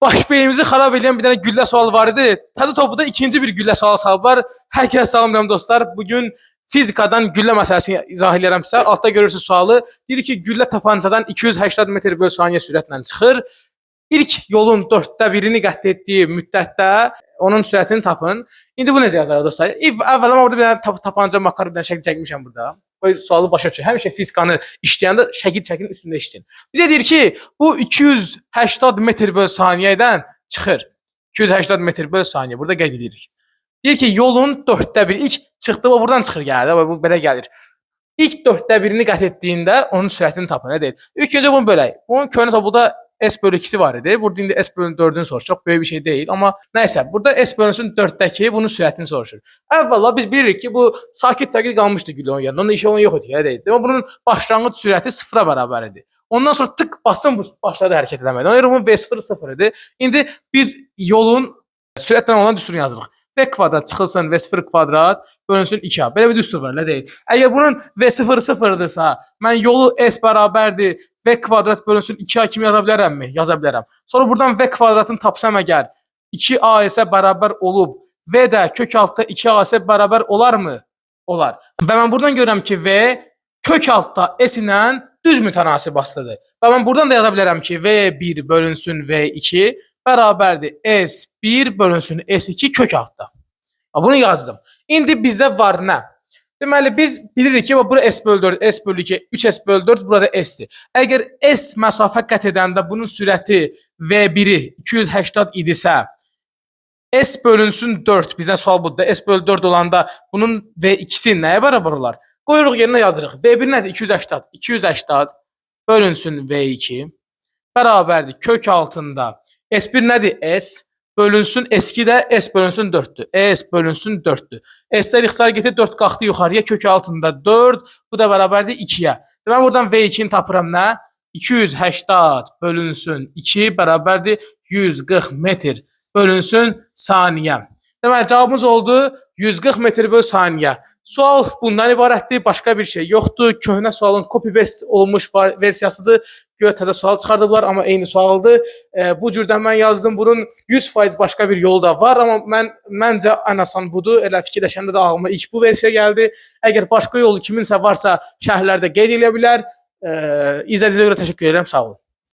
baş beynimizi xarab edən bir dənə güllə sual var idi. Təzə topuda ikinci bir güllə sual salıb var. Hər kəsə salamlayıram dostlar. Bugün fizikadan güllə məsələsini izah edirəm sizə. Altda görürsünüz sualı. Deyir ki, güllə tapancadan 280 metr böl saniyə sürətlə çıxır. İlk yolun 1/4-ni qət etdiyi müddətdə onun sürətini tapın. İndi bu necə yazar dostlar? Əvvələn orada bir dənə tapanca makar bir dənə şəkil çəkmişəm burada. Bu sualı başa düşün. Həmişə fizikanı işləyəndə şəkilin üstündə işləyin. Bizə deyir ki, bu 280 metr böl saniyədən çıxır. 280 metr böl saniyə. Burada qeyd edirik. Deyir ki, yolun 1/4 ilk çıxdı, o buradan çıxır gəlir. Bu belə gəlir. İlk 1/4-ni qət etdiyində onun sürətini tapın. Nə deyir? İlk öncə bunu bölək. Bunun köhnə topuda S bölü 2'si var idi. Burada indi S bölü 4'ünü soruşur. Çok böyük bir şey değil ama neyse. Burada S bölünsün 4'teki bunun sürətini soruşur. Əvvəla biz bilirik ki, bu sakit qalmışdı güllə onun yerində. Onun işi olan yox idi, elə deyil. Amma bunun başlanğıc sürəti 0-a bərabər idi. Ondan sonra tık bastım, bu başladı hərəkət eləməyə. Ona görə bunun V0 0 idi. İndi biz yolun sürətlə olan düsturunu yazırıq. V kvadrat çıxılsın V0 kvadrat bölünsün 2A. Belə bir düstur var, elə deyil. Əgər bunun V0 0'dırsa, mən yolu S bərabərdir V kvadrat bölünsün 2A kimi yaza bilərəmmi? Yaza bilərəm. Sonra buradan V kvadratını tapsam əgər 2A isə bərabər olub, V də kök altda 2A isə bərabər olarmı? Olar. Və mən buradan görürəm ki, V kök altda S ilə düz mütənasib asılıdır. Və mən buradan da yaza bilərəm ki, V1 bölünsün V2 bərabərdir S1 bölünsün S2 kök altda. Bunu yazdım. İndi bizdə var nə? Deməli, biz bilirik ki, bura S bölü 4, S bölü 2, 3S bölü 4, burada S'dir. Əgər S məsafə qət edəndə bunun sürəti V1'i 280 idisə, S bölünsün 4, bizdən sual budur da, S bölü 4 olanda bunun V2'si nəyə bərabər olar? Qoyuruq yerinə yazırıq. V1 nədir? 280. 280 bölünsün V2 bərabərdir kök altında. S1 nədir? S bölünsün S2 də S bölünsün 4'dür. S bölünsün 4'dür. S'lər ixtisar getir 4 qalxdı yuxarıya kök altında 4. Bu da bərabərdir 2'yə. Deməli buradan V2'ni tapıram nə? 280 bölünsün 2 bərabərdir 140 metr bölünsün saniyə. Deməli cavabımız oldu 140 metr böl saniyə. Sual bundan ibarətdir. Başqa bir şey yoxdur. Köhnə sualın copy paste olunmuş versiyasıdır. Göyə təzə sual çıxardıblar, amma eyni sualdır. Bu cürdən mən yazdım. Bunun 100% başqa bir yolu da var, amma məncə ən asan budur. Elə fikirləşəndə də ağlıma ilk bu versiya gəldi. Əgər başqa yolu kiminsə varsa şərhlərdə qeyd edə bilər. İzlədiyinizə görə təşəkkür edirəm. Sağ olun.